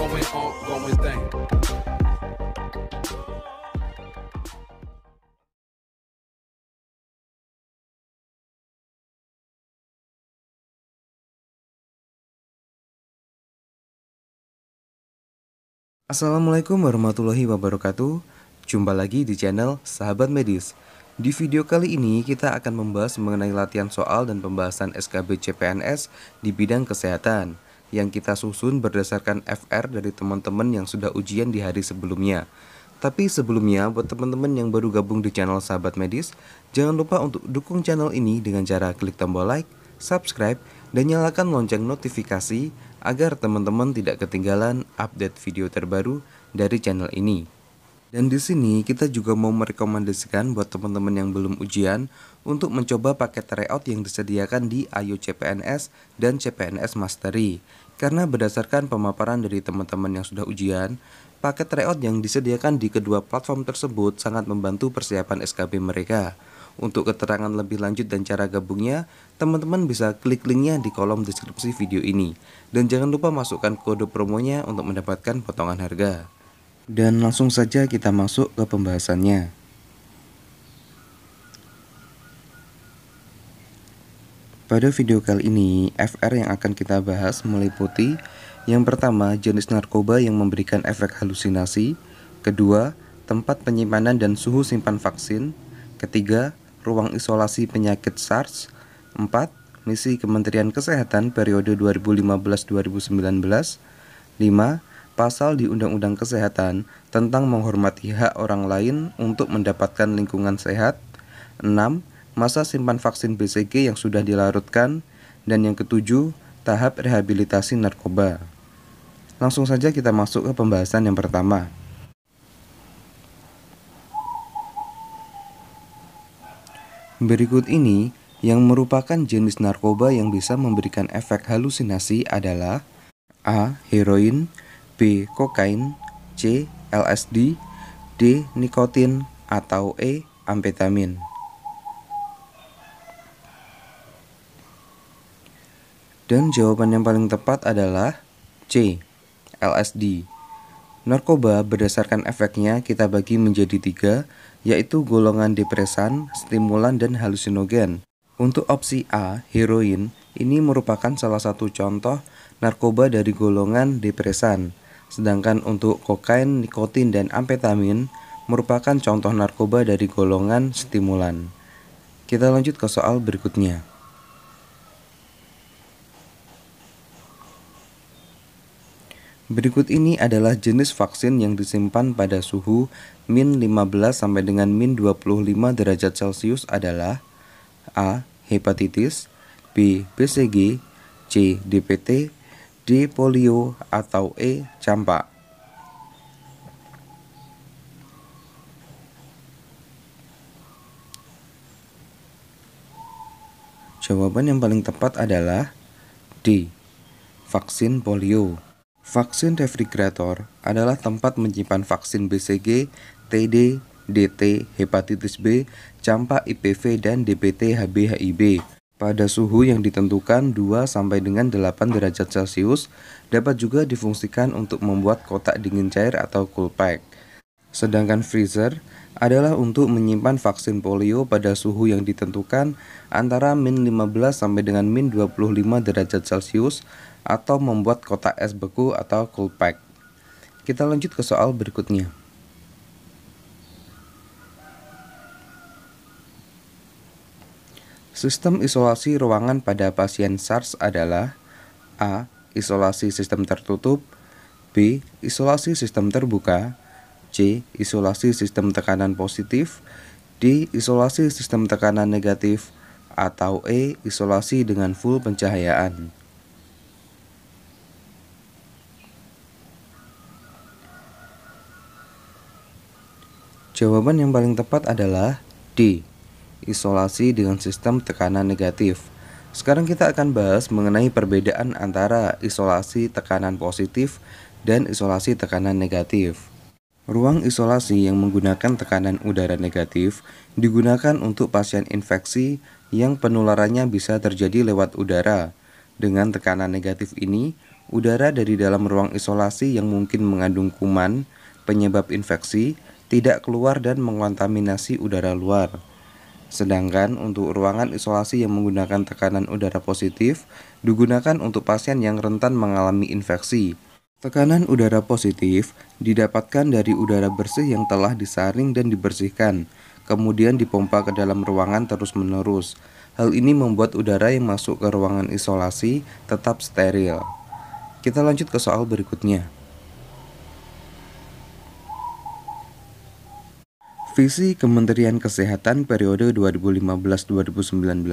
ongoing thing. Assalamualaikum warahmatullahi wabarakatuh. Jumpa lagi di channel Sahabat Medis. Di video kali ini kita akan membahas mengenai latihan soal dan pembahasan SKB CPNS di bidang kesehatan yang kita susun berdasarkan FR dari teman-teman yang sudah ujian di hari sebelumnya. Tapi sebelumnya, buat teman-teman yang baru gabung di channel Sahabat Medis, jangan lupa untuk dukung channel ini dengan cara klik tombol like, subscribe, dan nyalakan lonceng notifikasi agar teman-teman tidak ketinggalan update video terbaru dari channel ini. Dan di sini kita juga mau merekomendasikan buat teman-teman yang belum ujian untuk mencoba paket tryout yang disediakan di Ayo CPNS dan CPNS Mastery. Karena berdasarkan pemaparan dari teman-teman yang sudah ujian, paket tryout yang disediakan di kedua platform tersebut sangat membantu persiapan SKB mereka. Untuk keterangan lebih lanjut dan cara gabungnya, teman-teman bisa klik linknya di kolom deskripsi video ini. Dan jangan lupa masukkan kode promonya untuk mendapatkan potongan harga. Dan langsung saja kita masuk ke pembahasannya. Pada video kali ini, FR yang akan kita bahas meliputi yang pertama, jenis narkoba yang memberikan efek halusinasi. Kedua, tempat penyimpanan dan suhu simpan vaksin. Ketiga, ruang isolasi penyakit SARS. 4. Misi Kementerian Kesehatan periode 2015-2019. 5. Pasal di Undang-Undang Kesehatan tentang menghormati hak orang lain untuk mendapatkan lingkungan sehat. 6. Masa simpan vaksin BCG yang sudah dilarutkan. Dan yang ketujuh, tahap rehabilitasi narkoba. Langsung saja kita masuk ke pembahasan yang pertama. Berikut ini yang merupakan jenis narkoba yang bisa memberikan efek halusinasi adalah A. Heroin, B. Kokain, C. LSD, D. Nikotin, atau E. Amfetamin. Dan jawaban yang paling tepat adalah C. LSD. Narkoba berdasarkan efeknya kita bagi menjadi 3, yaitu golongan depresan, stimulan, dan halusinogen. Untuk opsi A, heroin, ini merupakan salah satu contoh narkoba dari golongan depresan. Sedangkan untuk kokain, nikotin, dan amfetamin merupakan contoh narkoba dari golongan stimulan. Kita lanjut ke soal berikutnya. Berikut ini adalah jenis vaksin yang disimpan pada suhu min 15 sampai dengan min 25 derajat Celcius adalah A. Hepatitis, B. BCG, C. DPT, D. Polio, atau E. Campak. Jawaban yang paling tepat adalah D. Vaksin polio. Vaksin refrigerator adalah tempat menyimpan vaksin BCG, TD, DT, hepatitis B, campak IPV, dan DPT HB-HIB pada suhu yang ditentukan 2 sampai dengan 8 derajat Celcius. Dapat juga difungsikan untuk membuat kotak dingin cair atau cool pack. Sedangkan freezer adalah untuk menyimpan vaksin polio pada suhu yang ditentukan antara min 15 sampai dengan min 25 derajat Celcius atau membuat kotak es beku atau cool pack. Kita lanjut ke soal berikutnya. Sistem isolasi ruangan pada pasien SARS adalah A. Isolasi sistem tertutup, B. Isolasi sistem terbuka, C. Isolasi sistem tekanan positif, D. Isolasi sistem tekanan negatif, atau E. Isolasi dengan full pencahayaan. Jawaban yang paling tepat adalah D. Isolasi dengan sistem tekanan negatif. Sekarang kita akan bahas mengenai perbedaan antara isolasi tekanan positif dan isolasi tekanan negatif. Ruang isolasi yang menggunakan tekanan udara negatif digunakan untuk pasien infeksi yang penularannya bisa terjadi lewat udara. Dengan tekanan negatif ini, Udara dari dalam ruang isolasi yang mungkin mengandung kuman, penyebab infeksi, tidak keluar dan mengontaminasi udara luar. Sedangkan untuk ruangan isolasi yang menggunakan tekanan udara positif, digunakan untuk pasien yang rentan mengalami infeksi. Tekanan udara positif didapatkan dari udara bersih yang telah disaring dan dibersihkan, kemudian dipompa ke dalam ruangan terus-menerus. Hal ini membuat udara yang masuk ke ruangan isolasi tetap steril. Kita lanjut ke soal berikutnya. Visi Kementerian Kesehatan periode 2015-2019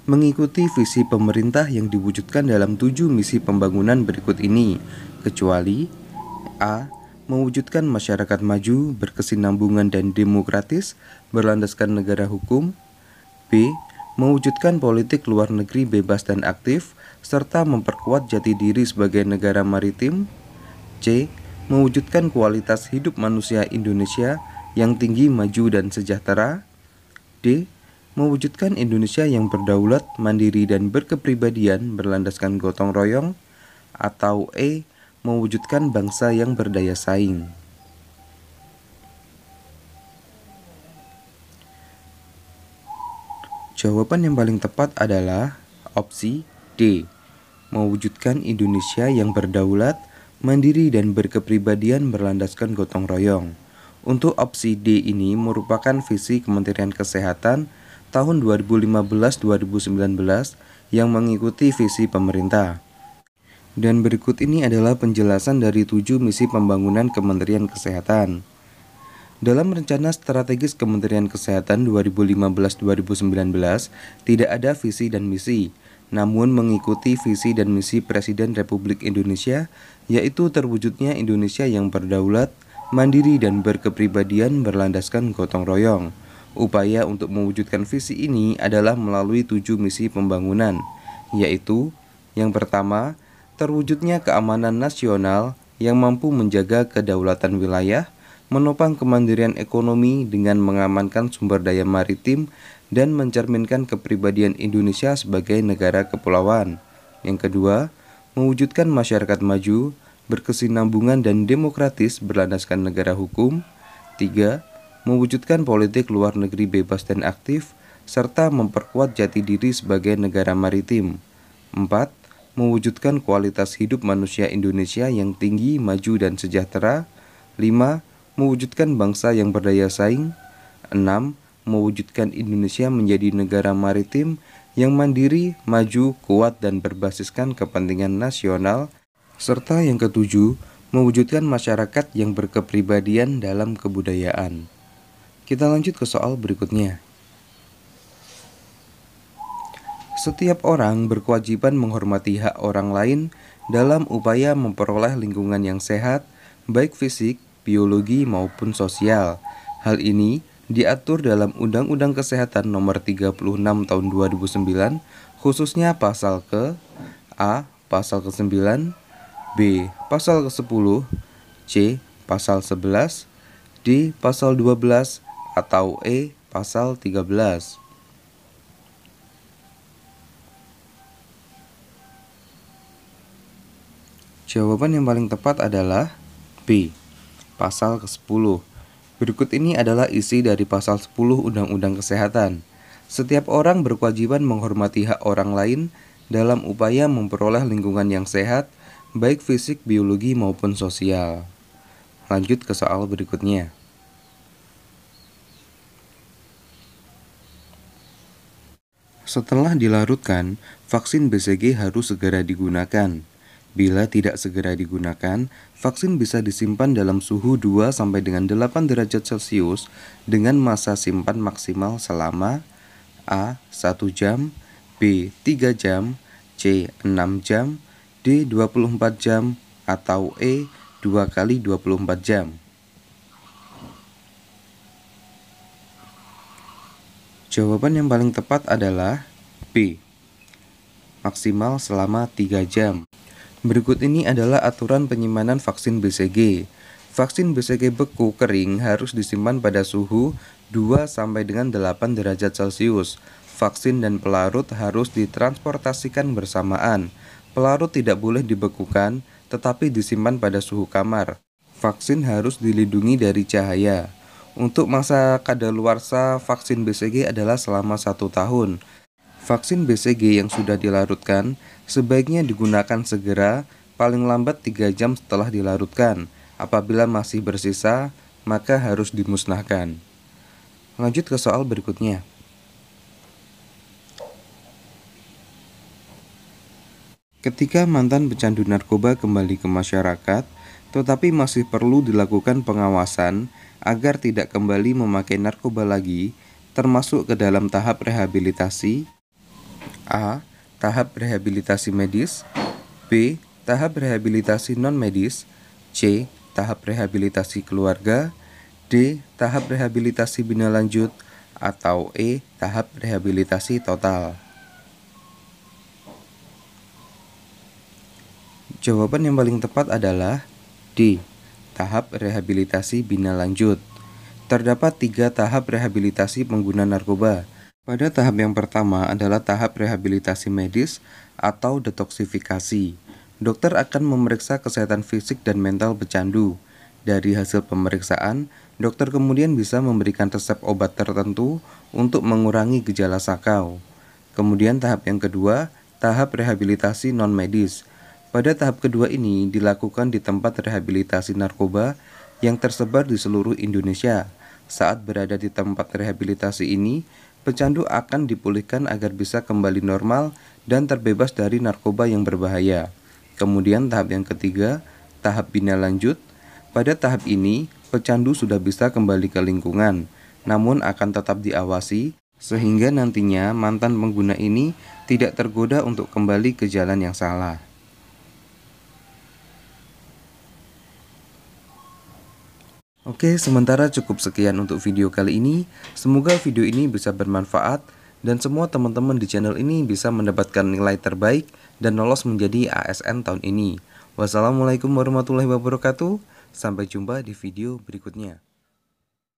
mengikuti visi pemerintah yang diwujudkan dalam 7 misi pembangunan berikut ini, kecuali A. Mewujudkan masyarakat maju, berkesinambungan dan demokratis, berlandaskan negara hukum. B. Mewujudkan politik luar negeri bebas dan aktif, serta memperkuat jati diri sebagai negara maritim. C. Mewujudkan kualitas hidup manusia Indonesia yang tinggi, maju, dan sejahtera. D. Mewujudkan Indonesia yang berdaulat, mandiri, dan berkepribadian berlandaskan gotong royong. Atau E. Mewujudkan bangsa yang berdaya saing. Jawaban yang paling tepat adalah opsi D. Mewujudkan Indonesia yang berdaulat, mandiri, dan berkepribadian berlandaskan gotong royong. Untuk opsi D ini merupakan visi Kementerian Kesehatan tahun 2015-2019 yang mengikuti visi pemerintah. Dan berikut ini adalah penjelasan dari 7 misi pembangunan Kementerian Kesehatan. Dalam rencana strategis Kementerian Kesehatan 2015-2019 tidak ada visi dan misi, namun mengikuti visi dan misi Presiden Republik Indonesia, yaitu terwujudnya Indonesia yang berdaulat, mandiri, dan berkepribadian berlandaskan gotong royong. Upaya untuk mewujudkan visi ini adalah melalui 7 misi pembangunan, yaitu yang pertama, terwujudnya keamanan nasional yang mampu menjaga kedaulatan wilayah, menopang kemandirian ekonomi dengan mengamankan sumber daya maritim dan mencerminkan kepribadian Indonesia sebagai negara kepulauan. Yang kedua, mewujudkan masyarakat maju, berkesinambungan dan demokratis berlandaskan negara hukum. 3. Mewujudkan politik luar negeri bebas dan aktif, serta memperkuat jati diri sebagai negara maritim. 4. Mewujudkan kualitas hidup manusia Indonesia yang tinggi, maju, dan sejahtera. 5. Mewujudkan bangsa yang berdaya saing. 6. Mewujudkan Indonesia menjadi negara maritim yang mandiri, maju, kuat, dan berbasiskan kepentingan nasional. Serta yang ketujuh, mewujudkan masyarakat yang berkepribadian dalam kebudayaan. Kita lanjut ke soal berikutnya. Setiap orang berkewajiban menghormati hak orang lain dalam upaya memperoleh lingkungan yang sehat, baik fisik, biologi, maupun sosial. Hal ini diatur dalam Undang-Undang Kesehatan Nomor 36 Tahun 2009, khususnya pasal ke A. Pasal ke-9, B. Pasal ke-10, C. Pasal 11, D. Pasal 12, atau E. Pasal 13. Jawaban yang paling tepat adalah B. Pasal ke-10. Berikut ini adalah isi dari pasal 10 Undang-Undang Kesehatan. Setiap orang berkewajiban menghormati hak orang lain dalam upaya memperoleh lingkungan yang sehat, baik fisik, biologi, maupun sosial. Lanjut ke soal berikutnya. Setelah dilarutkan, vaksin BCG harus segera digunakan. Bila tidak segera digunakan, vaksin bisa disimpan dalam suhu 2 sampai dengan 8 derajat Celcius dengan masa simpan maksimal selama A. 1 jam, B. 3 jam, C. 6 jam, D. 24 jam, atau E. 2 kali 24 jam. Jawaban yang paling tepat adalah B. Maksimal selama 3 jam. Berikut ini adalah aturan penyimpanan vaksin BCG. Vaksin BCG beku kering harus disimpan pada suhu 2 sampai dengan 8 derajat Celcius. Vaksin dan pelarut harus ditransportasikan bersamaan. Pelarut tidak boleh dibekukan, tetapi disimpan pada suhu kamar. Vaksin harus dilindungi dari cahaya. Untuk masa kadaluarsa vaksin BCG adalah selama 1 tahun. Vaksin BCG yang sudah dilarutkan sebaiknya digunakan segera, paling lambat 3 jam setelah dilarutkan. Apabila masih bersisa, maka harus dimusnahkan. Lanjut ke soal berikutnya. Ketika mantan pecandu narkoba kembali ke masyarakat, tetapi masih perlu dilakukan pengawasan agar tidak kembali memakai narkoba lagi, termasuk ke dalam tahap rehabilitasi. A. Tahap rehabilitasi medis. B. Tahap rehabilitasi non-medis. C. Tahap rehabilitasi keluarga. D. Tahap rehabilitasi bina lanjut. Atau E. Tahap rehabilitasi total. Jawaban yang paling tepat adalah D. Tahap rehabilitasi bina lanjut. Terdapat 3 tahap rehabilitasi pengguna narkoba. Pada tahap yang pertama adalah tahap rehabilitasi medis atau detoksifikasi. Dokter akan memeriksa kesehatan fisik dan mental pecandu. Dari hasil pemeriksaan, dokter kemudian bisa memberikan resep obat tertentu untuk mengurangi gejala sakau. Kemudian tahap yang kedua, tahap rehabilitasi non-medis. Pada tahap kedua ini dilakukan di tempat rehabilitasi narkoba yang tersebar di seluruh Indonesia. Saat berada di tempat rehabilitasi ini, pecandu akan dipulihkan agar bisa kembali normal dan terbebas dari narkoba yang berbahaya. Kemudian tahap yang ketiga, tahap bina lanjut. Pada tahap ini, pecandu sudah bisa kembali ke lingkungan, namun akan tetap diawasi sehingga nantinya mantan pengguna ini tidak tergoda untuk kembali ke jalan yang salah. Oke, sementara cukup sekian untuk video kali ini. Semoga video ini bisa bermanfaat dan semua teman-teman di channel ini bisa mendapatkan nilai terbaik dan lolos menjadi ASN tahun ini. Wassalamualaikum warahmatullahi wabarakatuh. Sampai jumpa di video berikutnya.